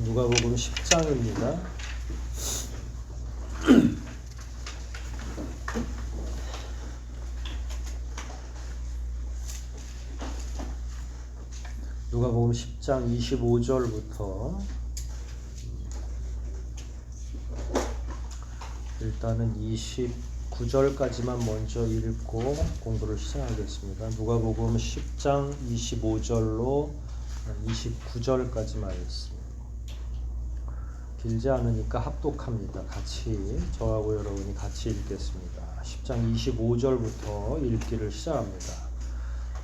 누가복음 10장입니다. 누가복음 10장 25절부터 일단은 29절까지만 먼저 읽고 공부를 시작하겠습니다. 누가복음 10장 25절로 29절까지만 읽습니다. 길지 않으니까 합독합니다. 같이 저하고 여러분이 같이 읽겠습니다. 10장 25절부터 읽기를 시작합니다.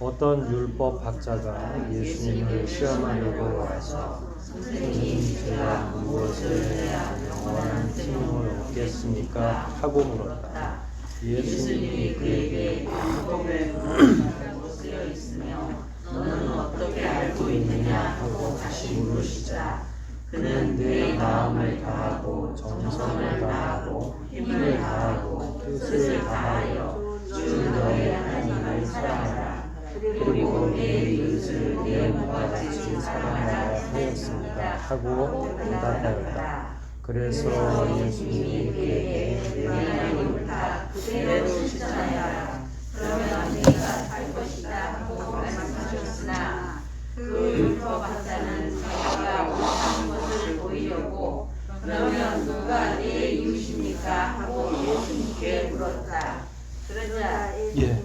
어떤 율법 학자가 예수님을 시험하려고 와서 선생님, 제가 무엇을 해야 영원한 생명을 얻겠습니까? 하고 물었다. 예수님이 그에게 율법에 그렇다고 쓰여 있으며 너는 어떻게 알고 있느냐 하고 다시 물으시자 그는 내 마음을 다하고 정성을 다하고 힘을 다하고 뜻을 다하여 주 너의 하나님을 사랑하라. 그리고 내 이웃을 내 몸과 같이 사랑하라 하였습니다. 하고 대답하였다. 그래서 예수님이 그에게 내 말이 옳다. 그대로 실천해라. 그러면 네가 살 것이다 하고 말씀하셨으나 그 율법 학자는 자기가 옳다는 것을 보이려고 그러면 누가 내 이웃입니까? 하고 예수님께 물었다. 그러자 예.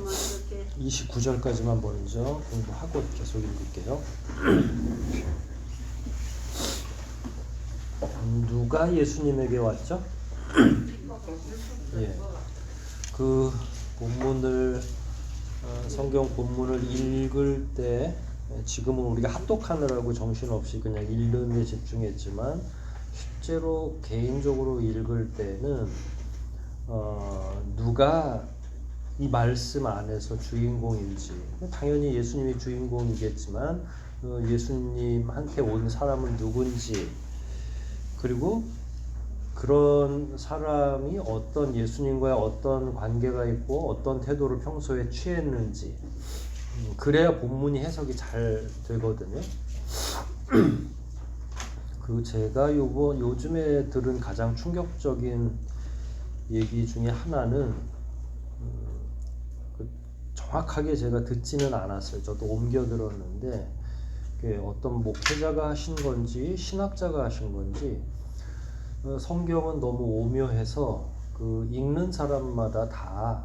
29절까지만 먼저 공부하고 계속 읽을게요. 누가 예수님에게 왔죠? 예. 그 본문을 성경 본문을 읽을 때 지금은 우리가 합독하느라고 정신없이 그냥 읽는 데 집중했지만 실제로 개인적으로 읽을 때는 누가 이 말씀 안에서 주인공인지 당연히 예수님이 주인공이겠지만 예수님한테 온 사람은 누군지 그리고 그런 사람이 어떤 예수님과의 어떤 관계가 있고 어떤 태도를 평소에 취했는지 그래야 본문이 해석이 잘 되거든요. 그 제가 요즘에 들은 가장 충격적인 얘기 중에 하나는 정확하게 제가 듣지는 않았어요. 저도 옮겨 들었는데 어떤 목회자가 하신 건지 신학자가 하신 건지 성경은 너무 오묘해서 그 읽는 사람마다 다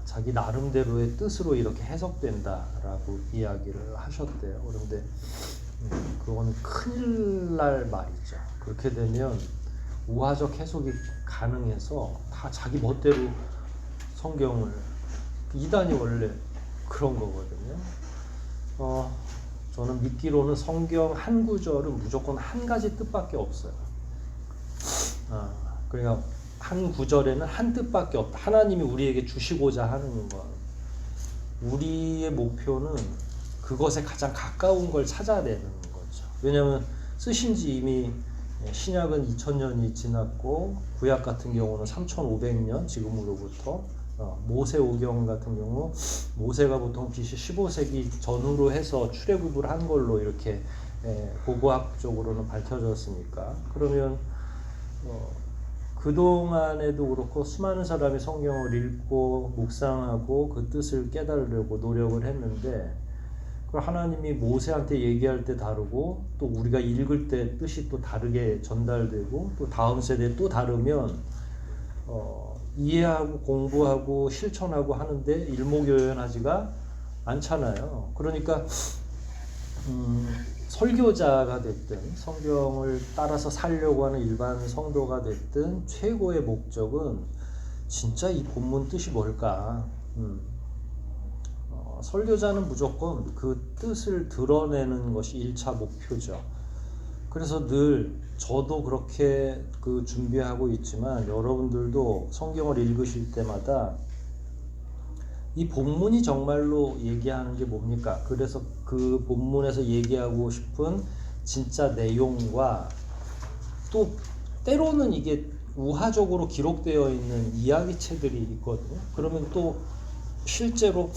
자기 나름대로의 뜻으로 이렇게 해석된다라고 이야기를 하셨대요. 그런데 그건 큰일 날 말이죠. 그렇게 되면 우화적 해석이 가능해서 다 자기 멋대로 성경을 이단이 원래 그런 거거든요. 저는 믿기로는 성경 한 구절은 무조건 한 가지 뜻밖에 없어요. 그러니까 한 구절에는 한 뜻밖에 없다. 하나님이 우리에게 주시고자 하는 것. 우리의 목표는 그것에 가장 가까운 걸 찾아내는 거죠. 왜냐하면 쓰신 지 이미 신약은 2000년이 지났고 구약 같은 경우는 3500년 지금으로부터 모세오경 같은 경우 모세가 보통 BC 15세기 전후로 해서 출애굽을 한 걸로 이렇게 고고학적으로는 밝혀졌으니까 그러면 그동안에도 그렇고 수많은 사람이 성경을 읽고 묵상하고 그 뜻을 깨달으려고 노력을 했는데 하나님이 모세한테 얘기할 때 다르고 또 우리가 읽을 때 뜻이 또 다르게 전달되고 또 다음 세대에 또 다르면 이해하고 공부하고 실천하고 하는데 일목요연하지가 않잖아요. 그러니까 설교자가 됐든 성경을 따라서 살려고 하는 일반 성도가 됐든 최고의 목적은 진짜 이 본문 뜻이 뭘까? 설교자는 무조건 그 뜻을 드러내는 것이 1차 목표죠. 그래서 늘 저도 그렇게 준비하고 있지만 여러분들도 성경을 읽으실 때마다 이 본문이 정말로 얘기하는 게 뭡니까? 그래서 그 본문에서 얘기하고 싶은 진짜 내용과 또 때로는 이게 우화적으로 기록되어 있는 이야기체들이 있거든요. 그러면 또 실제로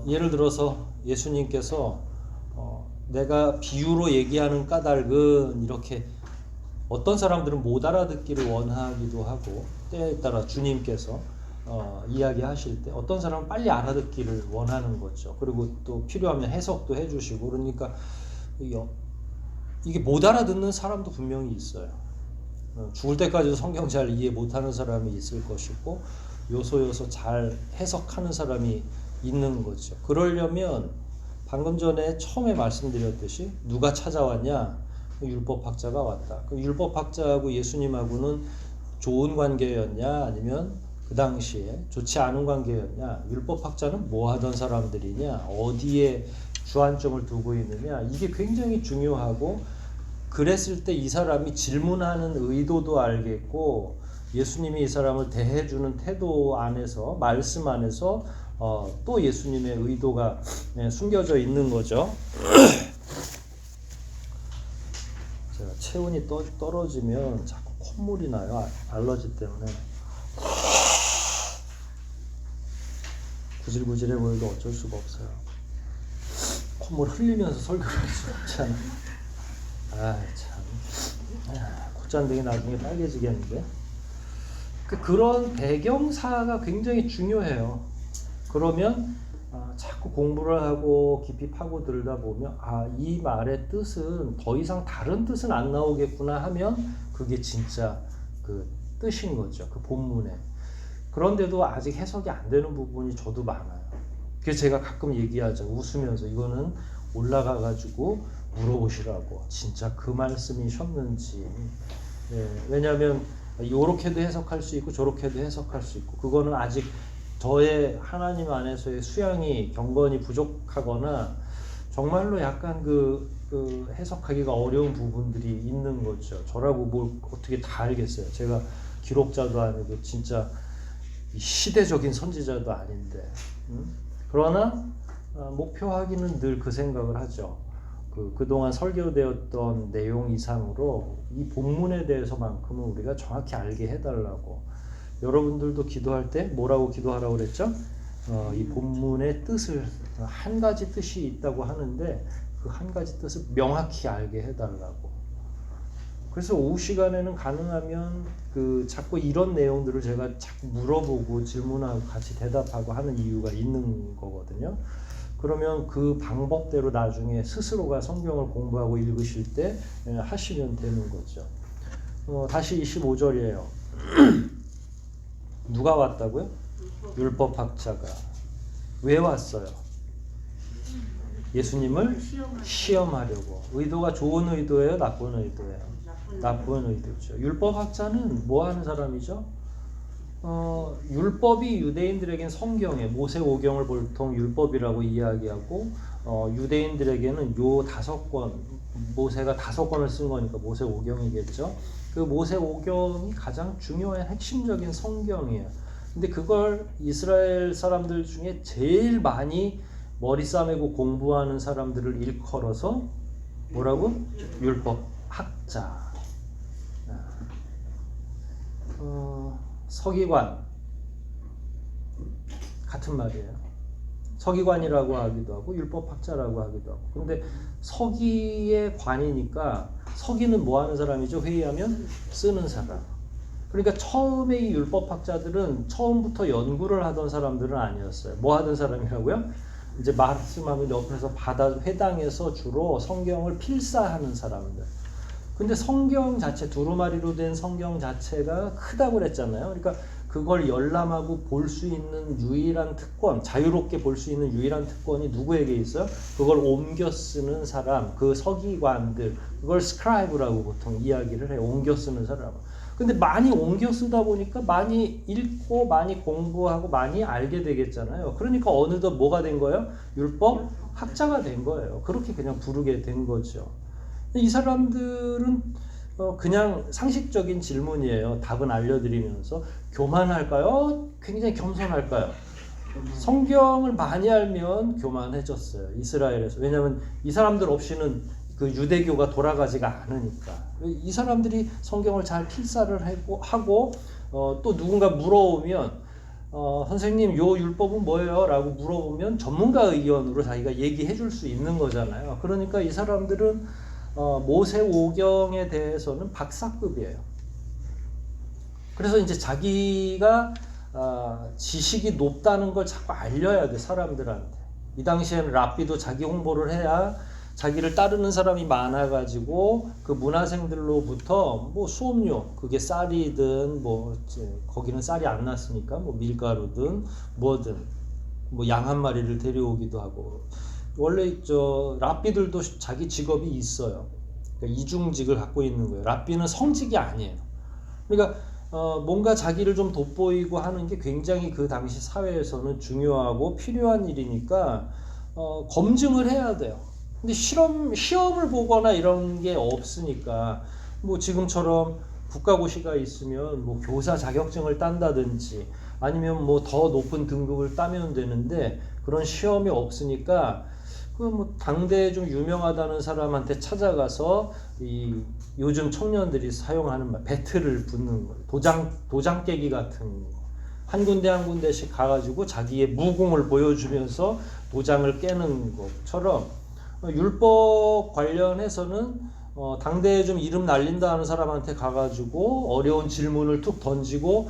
예를 들어서 예수님께서 내가 비유로 얘기하는 까닭은 이렇게 어떤 사람들은 못 알아듣기를 원하기도 하고 때에 따라 주님께서 이야기하실 때 어떤 사람은 빨리 알아듣기를 원하는 거죠. 그리고 또 필요하면 해석도 해주시고 그러니까 이게 못 알아듣는 사람도 분명히 있어요. 죽을 때까지도 성경 잘 이해 못하는 사람이 있을 것이고 요소 잘 해석하는 사람이 있는 거죠. 그러려면 방금 전에 처음에 말씀드렸듯이 누가 찾아왔냐? 율법학자가 왔다. 그 율법학자하고 예수님하고는 좋은 관계였냐 아니면 그 당시에 좋지 않은 관계였냐? 율법학자는 뭐 하던 사람들이냐? 어디에 주안점을 두고 있느냐? 이게 굉장히 중요하고 그랬을 때 이 사람이 질문하는 의도도 알겠고 예수님이 이 사람을 대해주는 태도 안에서 말씀 안에서 또 예수님의 의도가 숨겨져 있는 거죠. 제가 체온이 떨어지면 자꾸 콧물이 나요. 알러지 때문에. 구질구질해 보여도 어쩔 수가 없어요. 콧물 흘리면서 설교를 할 수 없잖아. 콧잔등이 나중에 빨개지겠는데. 그런 배경사가 굉장히 중요해요. 그러면 자꾸 공부를 하고 깊이 파고들다 보면 이 말의 뜻은 더 이상 다른 뜻은 안 나오겠구나 하면 그게 진짜 그 뜻인 거죠. 그 본문에. 그런데도 아직 해석이 안 되는 부분이 저도 많아요. 그래서 제가 가끔 얘기하죠. 웃으면서 이거는 올라가 가지고 물어보시라고. 진짜 그 말씀이셨는지. 왜냐하면 요렇게도 해석할 수 있고 저렇게도 해석할 수 있고 그거는 아직 저의 하나님 안에서의 수양이 경건이 부족하거나 정말로 약간 그 해석하기가 어려운 부분들이 있는 거죠. 저라고 뭘 어떻게 다 알겠어요. 제가 기록자도 아니고 진짜 시대적인 선지자도 아닌데. 그러나 목표하기는 늘 그 생각을 하죠. 그동안 설교되었던 내용 이상으로 이 본문에 대해서만큼은 우리가 정확히 알게 해달라고. 여러분들도 기도할 때 뭐라고 기도하라고 그랬죠? 이 본문의 뜻을 한 가지 뜻이 있다고 하는데 그 한 가지 뜻을 명확히 알게 해달라고. 그래서 오후 시간에는 가능하면 자꾸 이런 내용들을 제가 자꾸 물어보고 질문하고 같이 대답하고 하는 이유가 있는 거거든요. 그러면 그 방법대로 나중에 스스로가 성경을 공부하고 읽으실 때 하시면 되는 거죠. 다시 25절이에요. 누가 왔다고요? 율법학자가. 왜 왔어요? 예수님을 시험하려고. 의도가 좋은 의도예요? 나쁜 의도예요? 나쁜 의도죠. 율법학자는 뭐 하는 사람이죠? 율법이 유대인들에겐 성경에 모세오경을 보통 율법이라고 이야기하고 유대인들에게는 요 5권 모세가 5권을 쓴 거니까 모세오경이겠죠. 그 모세오경이 가장 중요한 핵심적인 성경이에요. 근데 그걸 이스라엘 사람들 중에 제일 많이 머리 싸매고 공부하는 사람들을 일컬어서 뭐라고? 율법학자. 서기관 같은 말이에요. 서기관이라고 하기도 하고 율법학자라고 하기도 하고. 그런데 서기의 관이니까 서기는 뭐 하는 사람이죠? 회의하면 쓰는 사람. 그러니까 처음에 이 율법학자들은 처음부터 연구를 하던 사람들은 아니었어요. 뭐 하던 사람이라고요? 이제 말씀하면 옆에서 회당에서 주로 성경을 필사하는 사람들. 근데 성경 자체, 두루마리로 된 성경 자체가 크다고 그랬잖아요. 그러니까 그걸 열람하고 볼 수 있는 유일한 특권, 자유롭게 볼 수 있는 유일한 특권이 누구에게 있어요? 그걸 옮겨 쓰는 사람, 그 서기관들, 그걸 스크라이브라고 보통 이야기를 해요. 옮겨 쓰는 사람. 근데 많이 옮겨 쓰다 보니까 많이 읽고 많이 공부하고 많이 알게 되겠잖아요. 그러니까 어느덧 뭐가 된 거예요? 율법 학자가 된 거예요. 그렇게 그냥 부르게 된 거죠. 이 사람들은 그냥 상식적인 질문이에요. 답은 알려드리면서 교만할까요? 굉장히 겸손할까요? 성경을 많이 알면 교만해졌어요. 이스라엘에서. 왜냐하면 이 사람들 없이는 그 유대교가 돌아가지가 않으니까. 이 사람들이 성경을 잘 필사를 하고 또 누군가 물어오면 선생님 요 율법은 뭐예요? 라고 물어보면 전문가 의견으로 자기가 얘기해 줄 수 있는 거잖아요. 그러니까 이 사람들은 모세오경에 대해서는 박사급이에요. 그래서 이제 자기가 지식이 높다는 걸 자꾸 알려야 돼, 사람들한테. 이 당시에는 랍비도 자기 홍보를 해야 자기를 따르는 사람이 많아가지고 그 문화생들로부터 뭐 수업료, 그게 쌀이든 뭐 거기는 쌀이 안 났으니까 뭐 밀가루든 뭐든 뭐 양 한 마리를 데려오기도 하고. 원래 랍비들도 자기 직업이 있어요. 그러니까 이중직을 갖고 있는 거예요. 랍비는 성직이 아니에요. 그러니까 뭔가 자기를 좀 돋보이고 하는 게 굉장히 그 당시 사회에서는 중요하고 필요한 일이니까 검증을 해야 돼요. 근데 시험을 보거나 이런 게 없으니까 뭐 지금처럼 국가고시가 있으면 뭐 교사 자격증을 딴다든지 아니면 뭐 더 높은 등급을 따면 되는데 그런 시험이 없으니까 그 뭐 당대에 좀 유명하다는 사람한테 찾아가서 이 요즘 청년들이 사용하는 말 배틀을 붙는 거, 도장 깨기 같은 거. 한 군데 한 군데씩 가가지고 자기의 무공을 보여주면서 도장을 깨는 것처럼 율법 관련해서는 당대에 좀 이름 날린다 하는 사람한테 가가지고 어려운 질문을 툭 던지고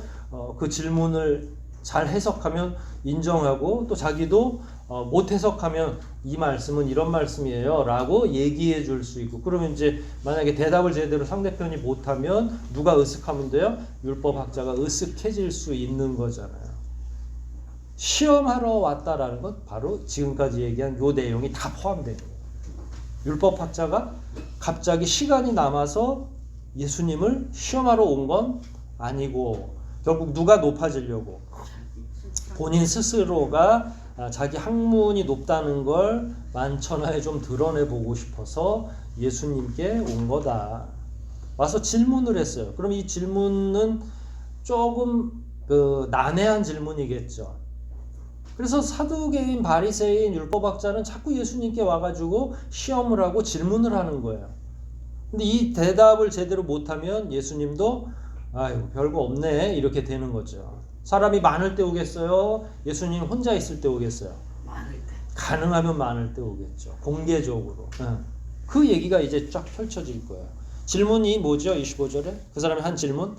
그 질문을 잘 해석하면 인정하고 또 자기도 못 해석하면 이 말씀은 이런 말씀이에요 라고 얘기해 줄 수 있고, 그러면 이제 만약에 대답을 제대로 상대편이 못하면 누가 으쓱하면 돼요? 율법학자가 으쓱해질 수 있는 거잖아요. 시험하러 왔다라는 건 바로 지금까지 얘기한 요 내용이 다 포함되는 거예요. 율법학자가 갑자기 시간이 남아서 예수님을 시험하러 온 건 아니고 결국 누가 높아지려고 본인 스스로가 자기 학문이 높다는 걸 만천하에 좀 드러내보고 싶어서 예수님께 온 거다. 와서 질문을 했어요. 그럼 이 질문은 조금 난해한 질문이겠죠. 그래서 사두개인, 바리새인, 율법학자는 자꾸 예수님께 와가지고 시험을 하고 질문을 하는 거예요. 근데 이 대답을 제대로 못하면 예수님도 아유 별거 없네 이렇게 되는 거죠. 사람이 많을 때 오겠어요? 예수님 혼자 있을 때 오겠어요? 많을 때. 가능하면 많을 때 오겠죠. 공개적으로. 그 얘기가 이제 쫙 펼쳐질 거예요. 질문이 뭐죠? 25절에 그 사람이 한 질문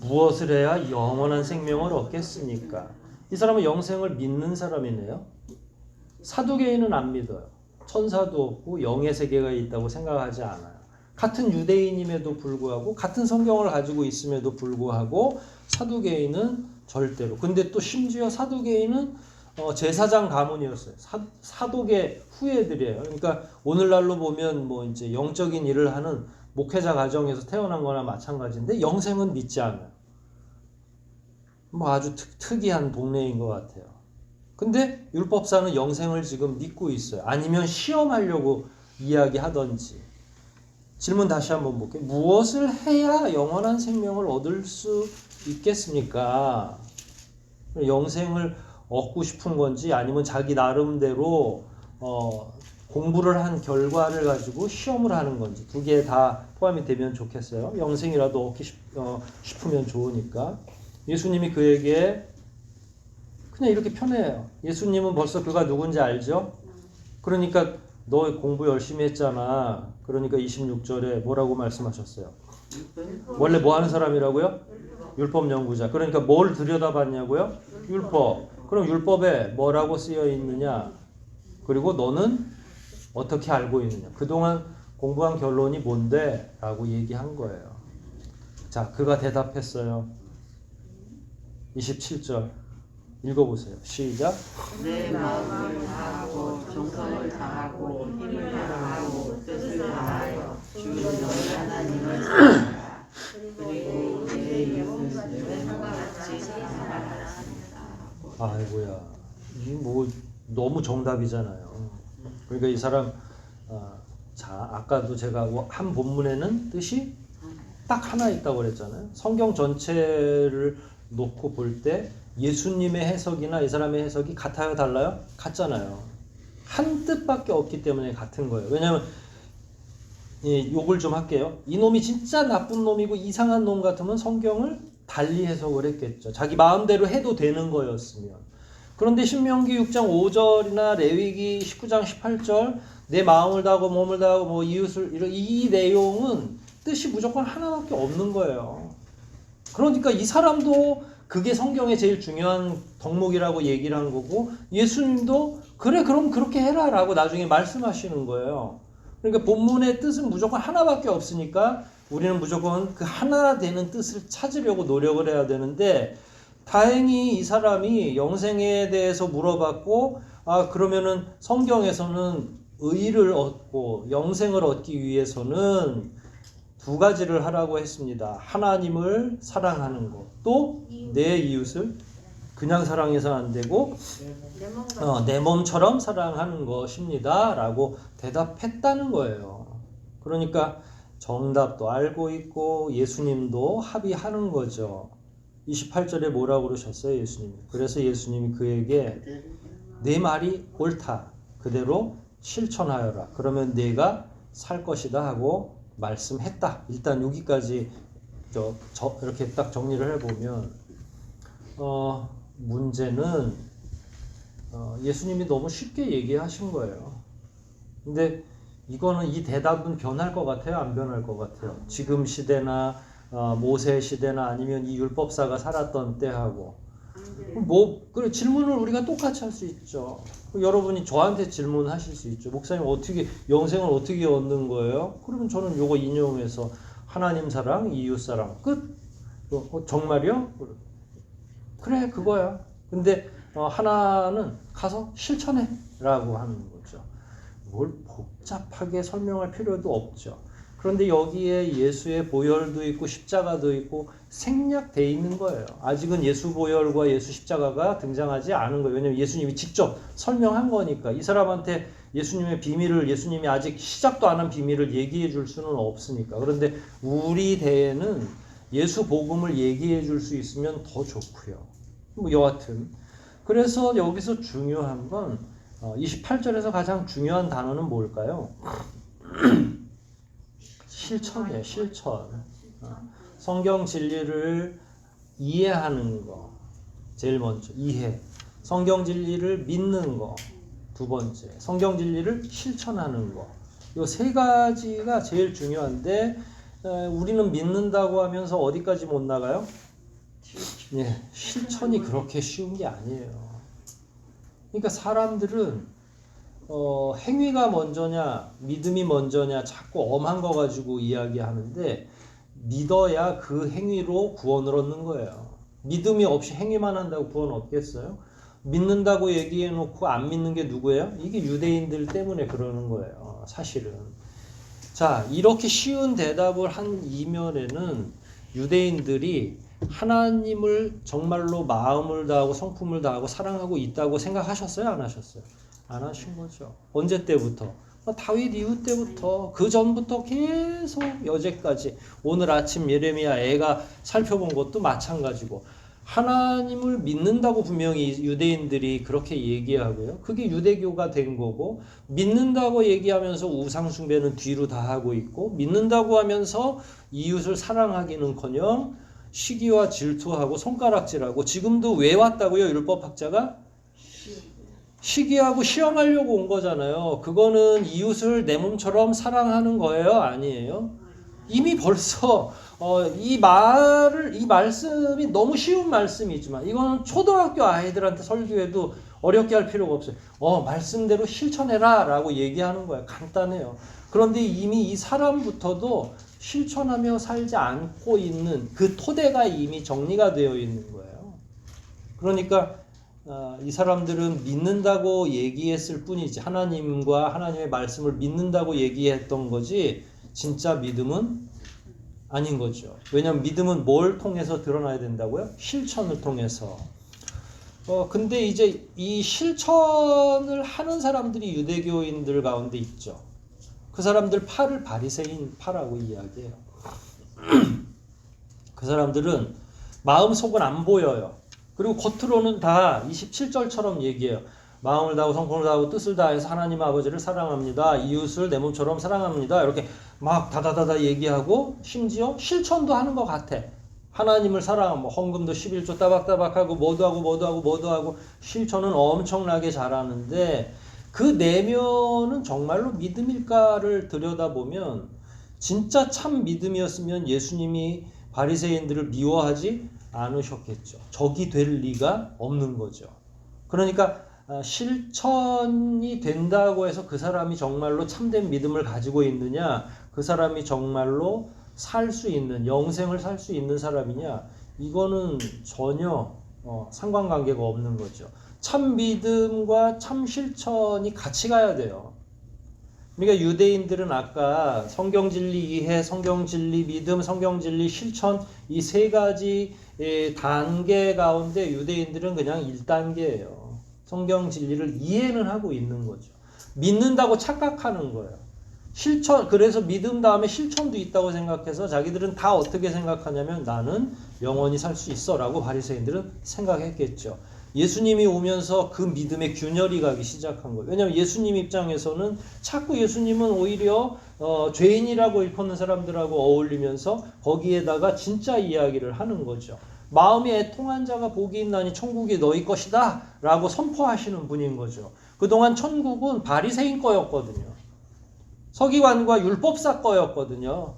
무엇을 해야 영원한 생명을 얻겠습니까? 이 사람은 영생을 믿는 사람이네요. 사두개인은 안 믿어요. 천사도 없고 영의 세계가 있다고 생각하지 않아요. 같은 유대인임에도 불구하고 같은 성경을 가지고 있음에도 불구하고 사두개인은 절대로. 근데 또 심지어 사두개인은 제사장 가문이었어요. 사독의 후예들이에요. 그러니까 오늘날로 보면 뭐 이제 영적인 일을 하는 목회자 가정에서 태어난 거나 마찬가지인데 영생은 믿지 않아요. 뭐 아주 특이한 동네인 것 같아요. 근데 율법사는 영생을 지금 믿고 있어요. 아니면 시험하려고 이야기하던지. 질문 다시 한번 볼게요. 무엇을 해야 영원한 생명을 얻을 수 있겠습니까? 영생을 얻고 싶은 건지 아니면 자기 나름대로 공부를 한 결과를 가지고 시험을 하는 건지 두 개 다 포함이 되면 좋겠어요. 영생이라도 얻기 싶으면 좋으니까. 예수님이 그에게 그냥 이렇게 편해요. 예수님은 벌써 그가 누군지 알죠? 그러니까 너 공부 열심히 했잖아. 그러니까 26절에 뭐라고 말씀하셨어요? 원래 뭐 하는 사람이라고요? 율법 연구자. 그러니까 뭘 들여다봤냐고요? 율법. 그럼 율법에 뭐라고 쓰여 있느냐? 그리고 너는 어떻게 알고 있느냐? 그동안 공부한 결론이 뭔데? 라고 얘기한 거예요. 자, 그가 대답했어요. 27절 읽어보세요. 시작. 내 마음을 다하고 정성을 다하고 힘을 다하고 뜻을 다하여 주 너희 하나님을 사랑하라. 그리고 내 이웃을 내 몸과 같이 사랑하라. 아이고야, 이 뭐 너무 정답이잖아요. 그러니까 이 사람 자 아까도 제가 한 본문에는 뜻이 딱 하나 있다고 그랬잖아요. 성경 전체를 놓고 볼 때 예수님의 해석이나 이 사람의 해석이 같아요, 달라요? 같잖아요. 한 뜻밖에 없기 때문에 같은 거예요. 왜냐하면 욕을 좀 할게요. 이놈이 진짜 나쁜 놈이고 이상한 놈 같으면 성경을 달리 해석을 했겠죠. 자기 마음대로 해도 되는 거였으면. 그런데 신명기 6장 5절이나 레위기 19장 18절 내 마음을 다하고 몸을 다하고 뭐 이웃을 이 내용은 뜻이 무조건 하나밖에 없는 거예요. 그러니까 이 사람도 그게 성경의 제일 중요한 덕목이라고 얘기를 한 거고 예수님도 그래 그럼 그렇게 해라 라고 나중에 말씀하시는 거예요. 그러니까 본문의 뜻은 무조건 하나밖에 없으니까 우리는 무조건 그 하나 되는 뜻을 찾으려고 노력을 해야 되는데 다행히 이 사람이 영생에 대해서 물어봤고 그러면은 성경에서는 의를 얻고 영생을 얻기 위해서는 두 가지를 하라고 했습니다. 하나님을 사랑하는 것, 또 내 이웃을 그냥 사랑해서 안 되고 내 몸처럼 사랑하는 것입니다 라고 대답했다는 거예요. 그러니까 정답도 알고 있고 예수님도 합의하는 거죠. 28절에 뭐라고 그러셨어요 예수님이? 그래서 예수님이 그에게 내 말이 옳다 그대로 실천하여라 그러면 네가 살 것이다 하고 말씀했다. 일단 여기까지 이렇게 딱 정리를 해보면 문제는 예수님이 너무 쉽게 얘기하신 거예요. 근데 이거는 이 대답은 변할 것 같아요? 안 변할 것 같아요? 지금 시대나 모세 시대나 아니면 이 율법사가 살았던 때하고 그래 질문을 우리가 똑같이 할 수 있죠. 여러분이 저한테 질문하실 수 있죠. 목사님 어떻게 영생을 어떻게 얻는 거예요? 그러면 저는 요거 인용해서 하나님 사랑, 이웃 사랑 끝. 정말이요? 그래 그거야. 근데 하나는 가서 실천해라고 하는 거죠. 뭘 복잡하게 설명할 필요도 없죠. 그런데 여기에 예수의 보혈도 있고 십자가도 있고 생략되어 있는 거예요. 아직은 예수 보혈과 예수 십자가가 등장하지 않은 거예요. 왜냐하면 예수님이 직접 설명한 거니까. 이 사람한테 예수님의 비밀을 예수님이 아직 시작도 안 한 비밀을 얘기해 줄 수는 없으니까. 그런데 우리 대에는 예수 복음을 얘기해 줄 수 있으면 더 좋고요. 뭐 여하튼 그래서 여기서 중요한 건 28절에서 가장 중요한 단어는 뭘까요? 실천이에요. 실천. 성경 진리를 이해하는 거 제일 먼저 이해. 성경 진리를 믿는 거 두 번째. 성경 진리를 실천하는 거. 이 세 가지가 제일 중요한데 우리는 믿는다고 하면서 어디까지 못 나가요? 예, 실천이 그렇게 쉬운 게 아니에요. 그러니까 사람들은 행위가 먼저냐 믿음이 먼저냐 자꾸 엄한 거 가지고 이야기하는데 믿어야 그 행위로 구원을 얻는 거예요. 믿음이 없이 행위만 한다고 구원 얻겠어요? 믿는다고 얘기해 놓고 안 믿는 게 누구예요? 이게 유대인들 때문에 그러는 거예요. 사실은. 자, 이렇게 쉬운 대답을 한 이면에는 유대인들이 하나님을 정말로 마음을 다하고 성품을 다하고 사랑하고 있다고 생각하셨어요? 안 하셨어요? 안 하신 거죠. 언제 때부터? 다윗 이후 때부터 그 전부터 계속 여제까지 오늘 아침 예레미야 애가 살펴본 것도 마찬가지고 하나님을 믿는다고 분명히 유대인들이 그렇게 얘기하고요. 그게 유대교가 된 거고 믿는다고 얘기하면서 우상 숭배는 뒤로 다 하고 있고 믿는다고 하면서 이웃을 사랑하기는커녕 시기와 질투하고 손가락질하고 지금도 왜 왔다고요? 율법학자가? 시기하고 시험하려고 온 거잖아요. 그거는 이웃을 내 몸처럼 사랑하는 거예요? 아니에요? 이미 벌써 이 말씀이 너무 쉬운 말씀이지만 이거는 초등학교 아이들한테 설교해도 어렵게 할 필요가 없어요. 말씀대로 실천해라 라고 얘기하는 거예요. 간단해요. 그런데 이미 이 사람부터도 실천하며 살지 않고 있는 그 토대가 이미 정리가 되어 있는 거예요. 그러니까 이 사람들은 믿는다고 얘기했을 뿐이지 하나님과 하나님의 말씀을 믿는다고 얘기했던 거지 진짜 믿음은 아닌 거죠. 왜냐하면 믿음은 뭘 통해서 드러나야 된다고요? 실천을 통해서. 근데 이제 이 실천을 하는 사람들이 유대교인들 가운데 있죠. 그 사람들 팔을 바리새인 파라고 이야기해요. 그 사람들은 마음속은 안 보여요. 그리고 겉으로는 다 27절처럼 얘기해요. 마음을 다하고 성품을 다하고 뜻을 다해서 하나님 아버지를 사랑합니다. 이웃을 내 몸처럼 사랑합니다. 이렇게 막 다다다다 얘기하고 심지어 실천도 하는 것 같아. 하나님을 사랑하고 뭐 헌금도 11조 따박따박하고 뭐도 하고 실천은 엄청나게 잘하는데 그 내면은 정말로 믿음일까를 들여다보면 진짜 참 믿음이었으면 예수님이 바리새인들을 미워하지 않으셨겠죠. 적이 될 리가 없는 거죠. 그러니까 실천이 된다고 해서 그 사람이 정말로 참된 믿음을 가지고 있느냐, 그 사람이 정말로 살 수 있는, 영생을 살 수 있는 사람이냐, 이거는 전혀 상관관계가 없는 거죠. 참 믿음과 참 실천이 같이 가야 돼요. 그러니까 유대인들은 아까 성경 진리 이해, 성경 진리 믿음, 성경 진리 실천 이 세 가지 단계 가운데 유대인들은 그냥 1단계예요. 성경 진리를 이해는 하고 있는 거죠. 믿는다고 착각하는 거예요. 실천, 그래서 믿음 다음에 실천도 있다고 생각해서 자기들은 다 어떻게 생각하냐면 나는 영원히 살 수 있어 라고 바리새인들은 생각했겠죠. 예수님이 오면서 그 믿음의 균열이 가기 시작한 거예요. 왜냐하면 예수님 입장에서는 자꾸 예수님은 오히려 죄인이라고 일컫는 사람들하고 어울리면서 거기에다가 진짜 이야기를 하는 거죠. 마음이 애통한 자가 복이 있나니 천국이 너희 것이다 라고 선포하시는 분인 거죠. 그동안 천국은 바리새인 거였거든요. 서기관과 율법사 거였거든요.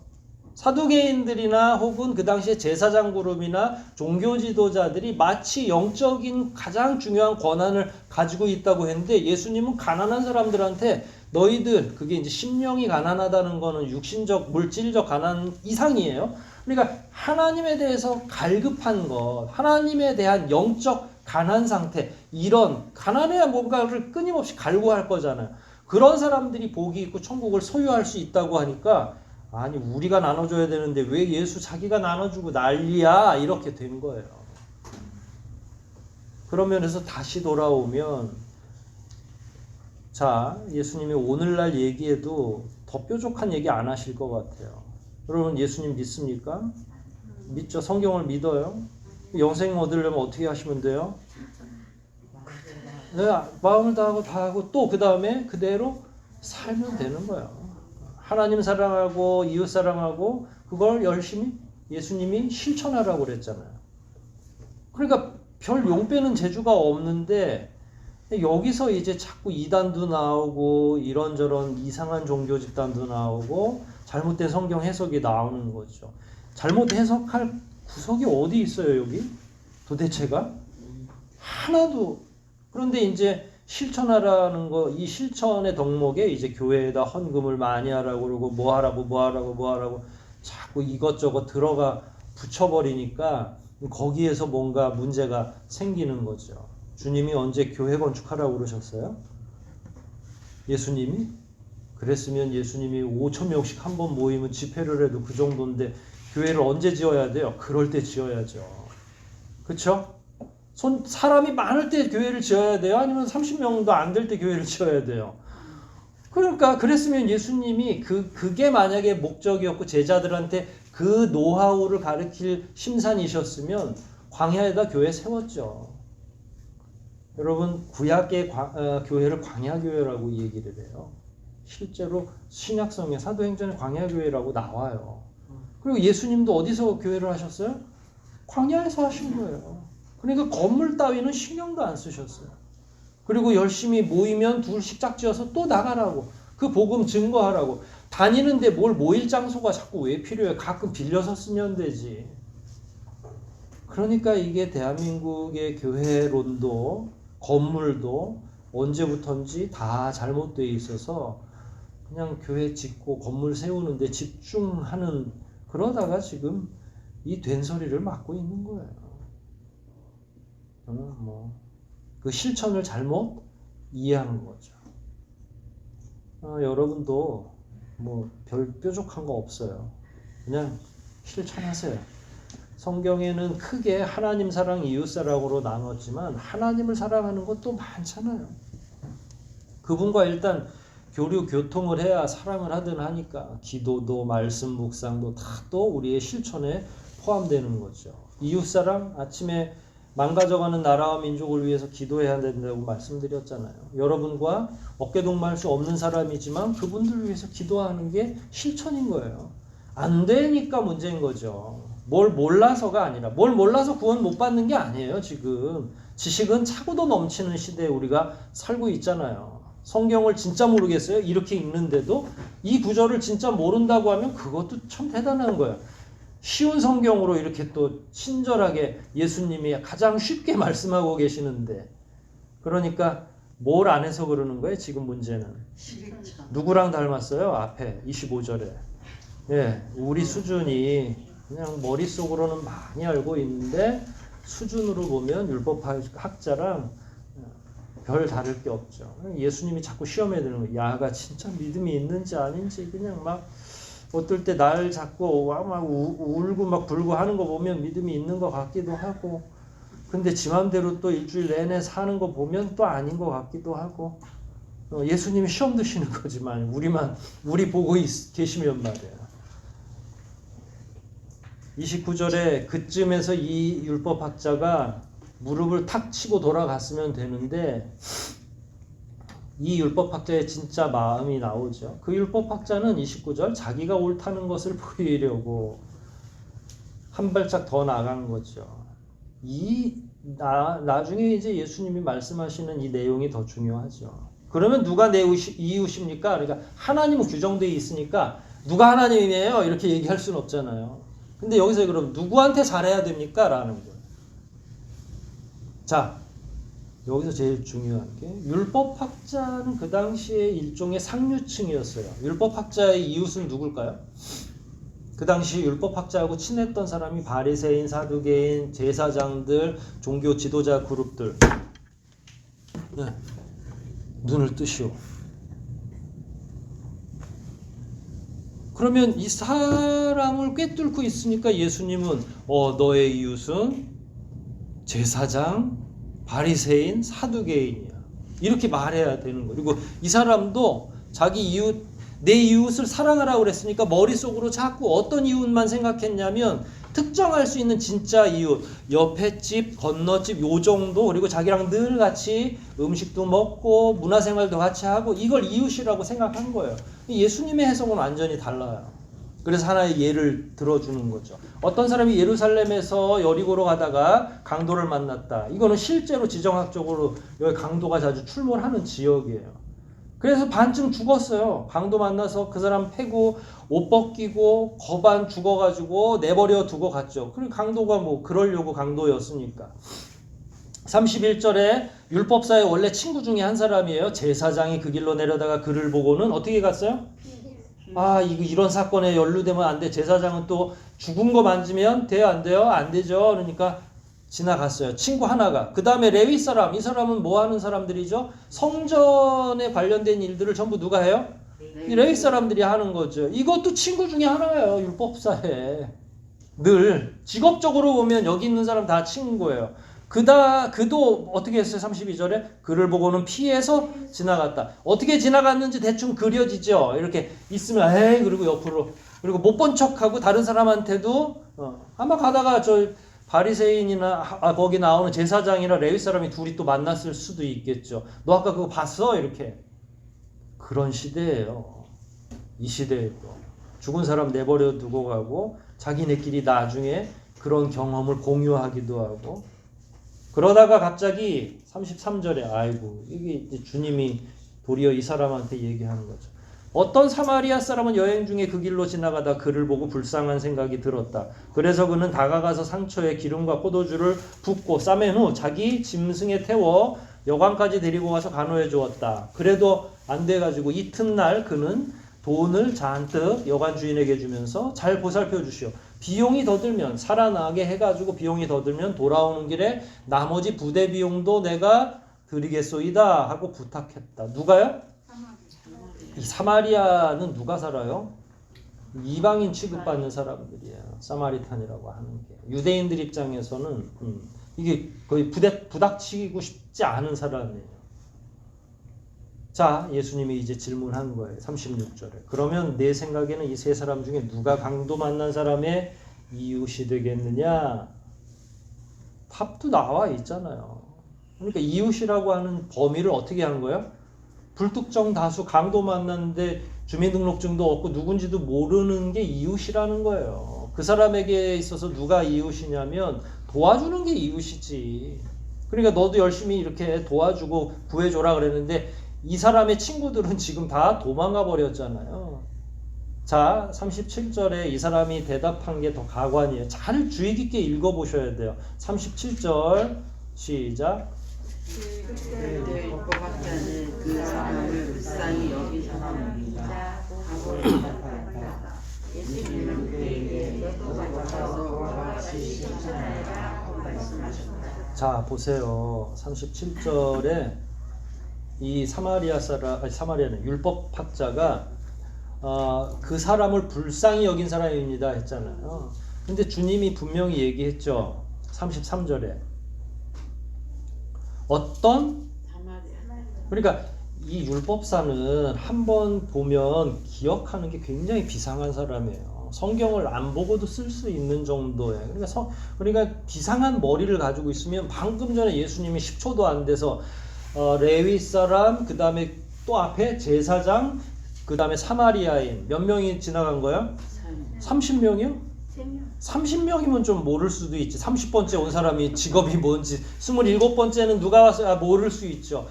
사두개인들이나 혹은 그 당시에 제사장 그룹이나 종교 지도자들이 마치 영적인 가장 중요한 권한을 가지고 있다고 했는데 예수님은 가난한 사람들한테 너희들, 그게 이제 심령이 가난하다는 거는 육신적, 물질적 가난 이상이에요. 그러니까 하나님에 대해서 갈급한 것, 하나님에 대한 영적 가난 상태, 이런 가난해야 뭔가를 끊임없이 갈구할 거잖아요. 그런 사람들이 복이 있고 천국을 소유할 수 있다고 하니까 아니 우리가 나눠줘야 되는데 왜 예수 자기가 나눠주고 난리야 이렇게 된 거예요. 그런 면에서 다시 돌아오면 자 예수님이 오늘날 얘기에도 더 뾰족한 얘기 안 하실 것 같아요. 여러분 예수님 믿습니까? 믿죠? 성경을 믿어요? 영생 얻으려면 어떻게 하시면 돼요? 네, 마음을 다하고 또 그 다음에 그대로 살면 되는 거예요. 하나님 사랑하고 이웃 사랑하고 그걸 열심히 예수님이 실천하라고 그랬잖아요. 그러니까 별 용 빼는 재주가 없는데 여기서 이제 자꾸 이단도 나오고 이런저런 이상한 종교 집단도 나오고 잘못된 성경 해석이 나오는 거죠. 잘못 해석할 구석이 어디 있어요 여기? 도대체가? 하나도. 그런데 이제 실천하라는 거, 이 실천의 덕목에 이제 교회에다 헌금을 많이 하라고 그러고 뭐 하라고 자꾸 이것저것 들어가 붙여버리니까 거기에서 뭔가 문제가 생기는 거죠. 주님이 언제 교회 건축하라고 그러셨어요? 예수님이? 그랬으면 예수님이 5,000명씩 한 번 모이면 집회를 해도 그 정도인데 교회를 언제 지어야 돼요? 그럴 때 지어야죠. 그렇죠? 사람이 많을 때 교회를 지어야 돼요? 아니면 30명도 안 될 때 교회를 지어야 돼요? 그러니까 그랬으면 예수님이 그게 만약에 목적이었고 제자들한테 그 노하우를 가르칠 심산이셨으면 광야에다 교회 세웠죠. 여러분 구약의 교회를 광야교회라고 얘기를 해요. 실제로 신약성의 사도행전의 광야교회라고 나와요. 그리고 예수님도 어디서 교회를 하셨어요? 광야에서 하신 거예요. 그러니까 건물 따위는 신경도 안 쓰셨어요. 그리고 열심히 모이면 둘씩 짝지어서 또 나가라고. 그 복음 증거하라고. 다니는데 뭘 모일 장소가 자꾸 왜 필요해? 가끔 빌려서 쓰면 되지. 그러니까 이게 대한민국의 교회론도 건물도 언제부턴지 다 잘못되어 있어서 그냥 교회 짓고 건물 세우는데 집중하는 그러다가 지금 이 된소리를 맡고 있는 거예요. 그 실천을 잘못 이해한 거죠. 여러분도 별 뾰족한 거 없어요. 그냥 실천하세요. 성경에는 크게 하나님 사랑, 이웃 사랑으로 나눴지만 하나님을 사랑하는 것도 많잖아요. 그분과 일단 교통을 해야 사랑을 하든 하니까 기도도 말씀 묵상도 다 또 우리의 실천에 포함되는 거죠. 이웃 사랑, 아침에 망가져가는 나라와 민족을 위해서 기도해야 된다고 말씀드렸잖아요. 여러분과 어깨동무할 수 없는 사람이지만 그분들을 위해서 기도하는 게 실천인 거예요. 안 되니까 문제인 거죠. 뭘 몰라서가 아니라 뭘 몰라서 구원 못 받는 게 아니에요. 지금 지식은 차고도 넘치는 시대에 우리가 살고 있잖아요. 성경을 진짜 모르겠어요? 이렇게 읽는데도 이 구절을 진짜 모른다고 하면 그것도 참 대단한 거예요. 쉬운 성경으로 이렇게 또 친절하게 예수님이 가장 쉽게 말씀하고 계시는데 그러니까 뭘 안 해서 그러는 거예요? 지금 문제는 누구랑 닮았어요? 앞에 25절에 예, 우리 수준이 그냥 머릿속으로는 많이 알고 있는데 수준으로 보면 율법학자랑 별 다를 게 없죠. 예수님이 자꾸 시험에 드는 거예요. 야가 진짜 믿음이 있는지 아닌지 그냥 막 어떨 때 날 잡고 막 울고 막 불고 하는 거 보면 믿음이 있는 것 같기도 하고 근데 지 맘대로 또 일주일 내내 사는 거 보면 또 아닌 것 같기도 하고 예수님이 시험 드시는 거지만 우리 보고 계시면 말이에요. 29절에 그쯤에서 이 율법학자가 무릎을 탁 치고 돌아갔으면 되는데 이 율법학자의 진짜 마음이 나오죠. 그 율법학자는 29절 자기가 옳다는 것을 보이려고 한 발짝 더 나간 거죠. 나중에 이제 예수님이 말씀하시는 이 내용이 더 중요하죠. 그러면 누가 내 이웃입니까? 그러니까 하나님은 규정되어 있으니까 누가 하나님이에요? 이렇게 얘기할 수는 없잖아요. 근데 여기서 그럼 누구한테 잘해야 됩니까? 라는 거예요. 자, 여기서 제일 중요한 게 율법학자는 그 당시에 일종의 상류층이었어요. 율법학자의 이웃은 누굴까요? 그 당시 율법학자하고 친했던 사람이 바리새인, 사두개인, 제사장들, 종교 지도자 그룹들. 네. 눈을 뜨시오. 그러면 이 사람을 꿰뚫고 있으니까 예수님은 너의 이웃은 제사장, 바리새인, 사두개인이야. 이렇게 말해야 되는 거예요. 그리고 이 사람도 자기 이웃, 내 이웃을 사랑하라고 그랬으니까 머릿속으로 자꾸 어떤 이웃만 생각했냐면 특정할 수 있는 진짜 이웃, 옆에 집, 건너집 요 정도 그리고 자기랑 늘 같이 음식도 먹고 문화생활도 같이 하고 이걸 이웃이라고 생각한 거예요. 예수님의 해석은 완전히 달라요. 그래서 하나의 예를 들어주는 거죠. 어떤 사람이 예루살렘에서 여리고로 가다가 강도를 만났다. 이거는 실제로 지정학적으로 여기 강도가 자주 출몰하는 지역이에요. 그래서 반쯤 죽었어요. 강도 만나서 그 사람 패고 옷 벗기고 거반 죽어가지고 내버려 두고 갔죠. 그리고 강도가 뭐 그러려고 강도였으니까. 31절에 율법사의 원래 친구 중에 한 사람이에요. 제사장이 그 길로 내려다가 그를 보고는 어떻게 갔어요? 이런 사건에 연루되면 안 돼. 제사장은 또 죽은 거 만지면 돼요? 안 돼요? 안 되죠. 그러니까 지나갔어요. 친구 하나가. 그 다음에 레위 사람. 이 사람은 뭐 하는 사람들이죠? 성전에 관련된 일들을 전부 누가 해요? 이 레위 사람들이 하는 거죠. 이것도 친구 중에 하나예요. 율법사에. 늘 직업적으로 보면 여기 있는 사람 다 친구예요. 그도 어떻게 했어요? 32절에 그를 보고는 피해서 지나갔다. 어떻게 지나갔는지 대충 그려지죠. 이렇게 있으면 에이 그리고 옆으로 그리고 못 본 척하고 다른 사람한테도 아마 가다가 저 바리새인이나 거기 나오는 제사장이나 레위 사람이 둘이 또 만났을 수도 있겠죠. 너 아까 그거 봤어? 이렇게. 그런 시대예요. 이 시대에도 죽은 사람 내버려 두고 가고 자기네끼리 나중에 그런 경험을 공유하기도 하고 그러다가 갑자기 33절에 아이고 이게 이제 주님이 도리어 이 사람한테 얘기하는 거죠. 어떤 사마리아 사람은 여행 중에 그 길로 지나가다 그를 보고 불쌍한 생각이 들었다. 그래서 그는 다가가서 상처에 기름과 포도주를 붓고 싸맨 후 자기 짐승에 태워 여관까지 데리고 가서 간호해 주었다. 그래도 안 돼가지고 이튿날 그는 돈을 잔뜩 여관 주인에게 주면서 잘 보살펴 주시오. 비용이 더 들면 살아나게 해가지고 비용이 더 들면 돌아오는 길에 나머지 부대 비용도 내가 드리겠소이다 하고 부탁했다. 누가요? 이 사마리아는 누가 살아요? 이방인 취급받는 사람들이에요. 사마리탄이라고 하는 게. 유대인들 입장에서는 이게 거의 부닥치고 싶지 않은 사람이에요. 자, 예수님이 이제 질문한 거예요. 36절에. 그러면 내 생각에는 이 세 사람 중에 누가 강도 만난 사람의 이웃이 되겠느냐? 답도 나와 있잖아요. 그러니까 이웃이라고 하는 범위를 어떻게 하는 거예요? 불특정 다수 강도 만났는데 주민등록증도 없고 누군지도 모르는 게 이웃이라는 거예요. 그 사람에게 있어서 누가 이웃이냐면 도와주는 게 이웃이지. 그러니까 너도 열심히 이렇게 도와주고 구해줘라 그랬는데 이 사람의 친구들은 지금 다 도망가 버렸잖아요. 자, 37절에 이 사람이 대답한 게 더 가관이에요. 잘 주의 깊게 읽어보셔야 돼요. 37절 시작. 그때 법학자는 그 사람을 불쌍히 여기셨습니다. 하고 대답하였다. 예수님은 그에게 너도 가서 그와 같이 실천하여라 말씀하셨다. 자, 보세요. 37절에 이 사마리아는 율법학자가 그 사람을 불쌍히 여긴 사람입니다 했잖아요. 근데 주님이 분명히 얘기했죠. 33절에 어떤 그러니까 이 율법사는 한번 보면 기억하는 게 굉장히 비상한 사람이에요. 성경을 안 보고도 쓸 수 있는 정도예요. 그러니까 비상한 머리를 가지고 있으면 방금 전에 예수님이 10초도 안 돼서 레위 사람, 그 다음에 또 앞에 제사장, 그 다음에 사마리아인 몇 명이 지나간 거야? 30명이요? 30명이면 좀 모를 수도 있지. 30번째 온 사람이 직업이 뭔지 27번째는 누가 와서 모를 수 있죠.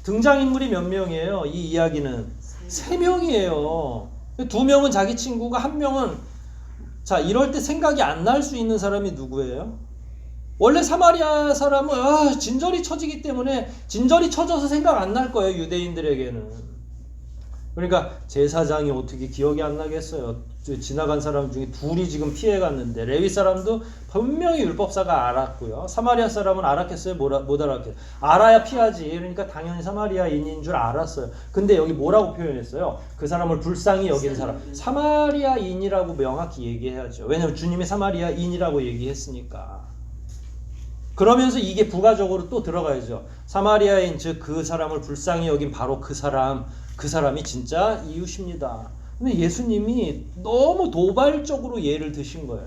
등장인물이 몇 명이에요? 이 이야기는 3명이에요. 2명은 자기 친구가 1명은 자 이럴 때 생각이 안 날 수 있는 사람이 누구예요? 원래 사마리아 사람은 진절이 처지기 때문에 진절이 처져서 생각 안 날 거예요. 유대인들에게는. 그러니까 제사장이 어떻게 기억이 안 나겠어요. 지나간 사람 중에 2이 지금 피해갔는데 레위 사람도 분명히 율법사가 알았고요. 사마리아 사람은 알았겠어요? 못 알았겠어요? 알아야 피하지. 그러니까 당연히 사마리아인인 줄 알았어요. 근데 여기 뭐라고 표현했어요? 그 사람을 불쌍히 여긴 사람. 사마리아인이라고 명확히 얘기해야죠. 왜냐하면 주님이 사마리아인이라고 얘기했으니까. 그러면서 이게 부가적으로 또 들어가야죠. 사마리아인 즉 그 사람을 불쌍히 여긴 바로 그 사람이 진짜 이웃입니다. 근데 예수님이 너무 도발적으로 예를 드신 거예요.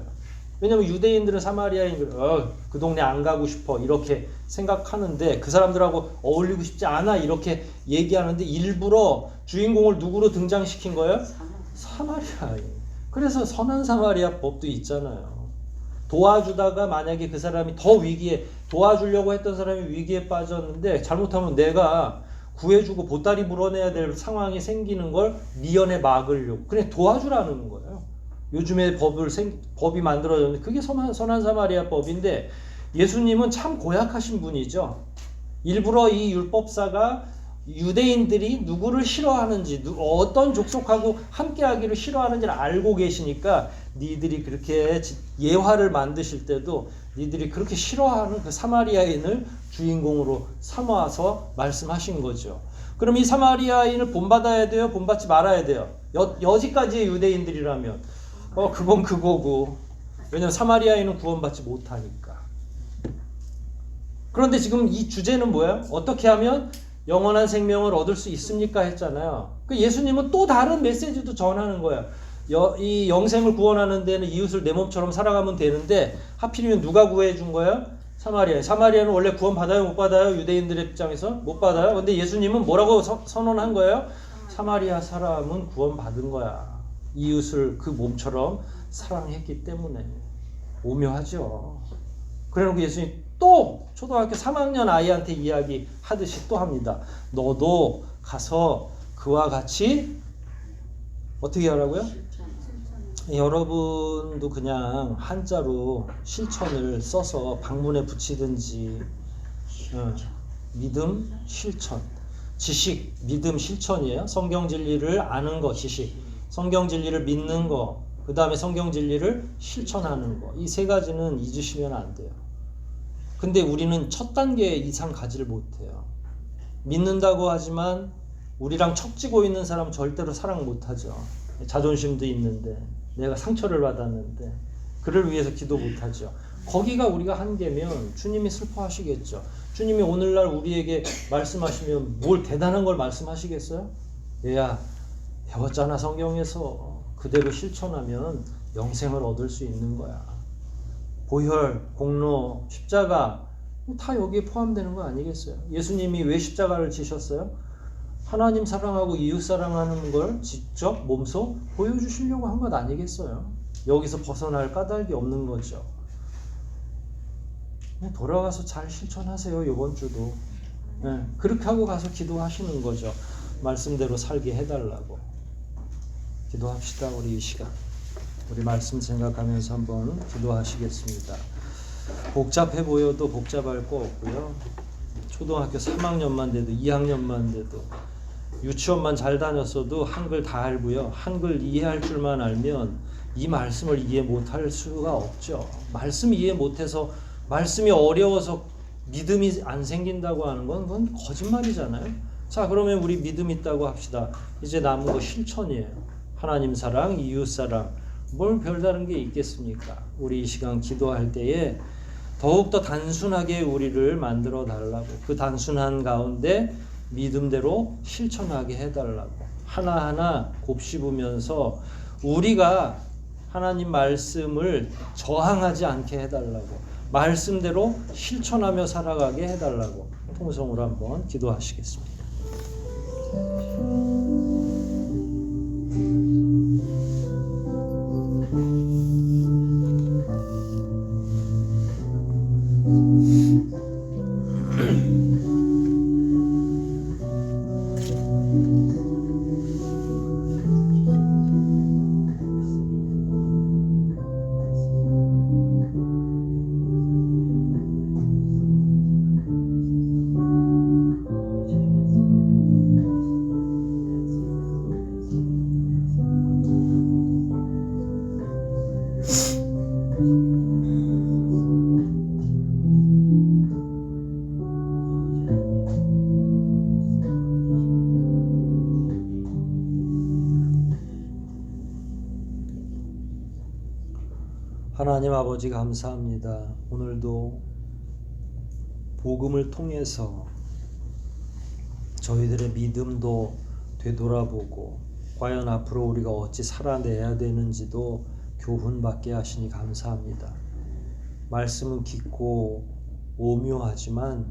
왜냐면 유대인들은 사마리아인들 그 동네 안 가고 싶어 이렇게 생각하는데 그 사람들하고 어울리고 싶지 않아 이렇게 얘기하는데 일부러 주인공을 누구로 등장시킨 거예요? 사마리아인. 그래서 선한 사마리아 법도 있잖아요. 도와주다가 만약에 그 사람이 더 위기에 도와주려고 했던 사람이 위기에 빠졌는데 잘못하면 내가 구해주고 보따리 물어내야 될 상황이 생기는 걸 미연에 막으려고 그냥 도와주라는 거예요. 요즘에 법이 만들어졌는데 그게 선한 사마리아 법인데 예수님은 참 고약하신 분이죠. 일부러 이 율법사가 유대인들이 누구를 싫어하는지 어떤 족속하고 함께하기를 싫어하는지를 알고 계시니까 니들이 그렇게 예화를 만드실 때도 니들이 그렇게 싫어하는 그 사마리아인을 주인공으로 삼아서 말씀하신 거죠. 그럼 이 사마리아인을 본받아야 돼요? 본받지 말아야 돼요? 여지까지의 유대인들이라면 그건 그거고. 왜냐면 사마리아인은 구원받지 못하니까. 그런데 지금 이 주제는 뭐예요? 어떻게 하면 영원한 생명을 얻을 수 있습니까? 했잖아요. 그 예수님은 또 다른 메시지도 전하는 거예요. 이 영생을 구원하는 데는 이웃을 내 몸처럼 살아가면 되는데 하필이면 누가 구해준 거예요? 사마리아는 원래 구원 받아요? 못 받아요? 유대인들의 입장에서 못 받아요. 근데 예수님은 뭐라고 선언한 거예요? 사마리아 사람은 구원 받은 거야. 이웃을 그 몸처럼 사랑했기 때문에. 오묘하죠. 그래놓고 예수님 또 초등학교 3학년 아이한테 이야기하듯이 또 합니다. 너도 가서 그와 같이 어떻게 하라고요? 여러분도 그냥 한자로 실천을 써서 방문에 붙이든지 믿음, 실천, 지식, 믿음, 실천이에요. 성경 진리를 아는 거, 지식, 성경 진리를 믿는 거, 그 다음에 성경 진리를 실천하는 거. 이 3가지는 잊으시면 안 돼요. 근데 우리는 첫 단계 이상 가지를 못해요. 믿는다고 하지만 우리랑 척지고 있는 사람 절대로 사랑 못하죠. 자존심도 있는데 내가 상처를 받았는데 그를 위해서 기도 못하죠. 거기가 우리가 한계면 주님이 슬퍼하시겠죠. 주님이 오늘날 우리에게 말씀하시면 뭘 대단한 걸 말씀하시겠어요? 얘야 배웠잖아 성경에서. 그대로 실천하면 영생을 얻을 수 있는 거야. 보혈, 공로, 십자가 다 여기에 포함되는 거 아니겠어요? 예수님이 왜 십자가를 지셨어요? 하나님 사랑하고 이웃 사랑하는 걸 직접 몸소 보여주시려고 한 것 아니겠어요? 여기서 벗어날 까닭이 없는 거죠. 돌아가서 잘 실천하세요. 이번 주도. 그렇게 하고 가서 기도하시는 거죠. 말씀대로 살게 해달라고. 기도합시다. 우리 이 시간 우리 말씀 생각하면서 한번 기도하시겠습니다. 복잡해 보여도 복잡할 거 없고요. 초등학교 3학년만 돼도 2학년만 돼도 유치원만 잘 다녔어도 한글 다 알고요. 한글 이해할 줄만 알면 이 말씀을 이해 못할 수가 없죠. 말씀 이해 못해서 말씀이 어려워서 믿음이 안 생긴다고 하는 건 그건 거짓말이잖아요. 자, 그러면 우리 믿음 있다고 합시다. 이제 남은 거 실천이에요. 하나님 사랑, 이웃 사랑, 뭘 별다른 게 있겠습니까? 우리 이 시간 기도할 때에 더욱더 단순하게 우리를 만들어 달라고, 그 단순한 가운데 믿음대로 실천하게 해달라고, 하나하나 곱씹으면서 우리가 하나님 말씀을 저항하지 않게 해달라고, 말씀대로 실천하며 살아가게 해달라고 통성으로 한번 기도하시겠습니다. 하나님 아버지 감사합니다. 오늘도 복음을 통해서 저희들의 믿음도 되돌아보고 과연 앞으로 우리가 어찌 살아내야 되는지도 교훈받게 하시니 감사합니다. 말씀은 깊고 오묘하지만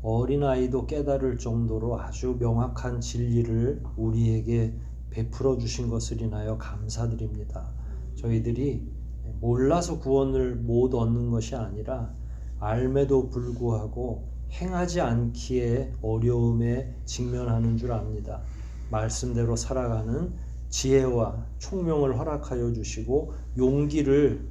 어린아이도 깨달을 정도로 아주 명확한 진리를 우리에게 베풀어 주신 것을 인하여 감사드립니다. 저희들이 몰라서 구원을 못 얻는 것이 아니라 알매도 불구하고 행하지 않기에 어려움에 직면하는 줄 압니다. 말씀대로 살아가는 지혜와 총명을 허락하여 주시고 용기를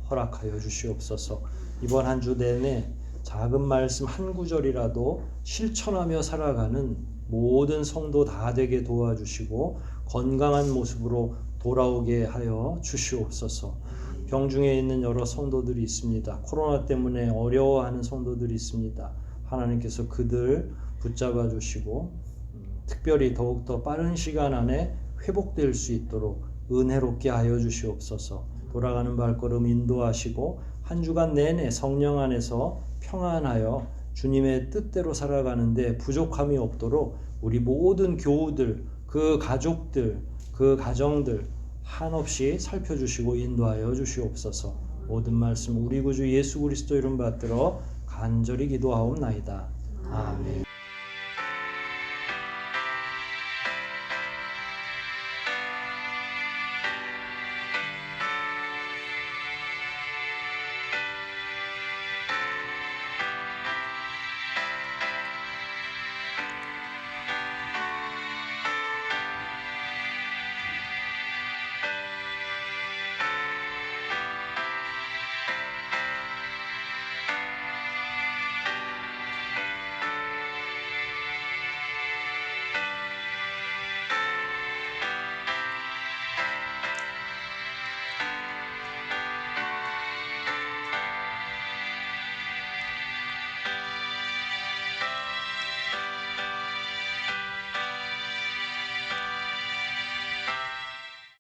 허락하여 주시옵소서. 이번 한 주 내내 작은 말씀 한 구절이라도 실천하며 살아가는 모든 성도 다 되게 도와주시고 건강한 모습으로 돌아오게 하여 주시옵소서. 병중에 있는 여러 성도들이 있습니다. 코로나 때문에 어려워하는 성도들이 있습니다. 하나님께서 그들 붙잡아 주시고 특별히 더욱더 빠른 시간 안에 회복될 수 있도록 은혜롭게 하여 주시옵소서. 돌아가는 발걸음 인도하시고 한 주간 내내 성령 안에서 평안하여 주님의 뜻대로 살아가는데 부족함이 없도록 우리 모든 교우들, 그 가족들, 그 가정들 한없이 살펴주시고 인도하여 주시옵소서. 모든 말씀 우리 구주 예수 그리스도 이름 받들어 간절히 기도하옵나이다. 아멘.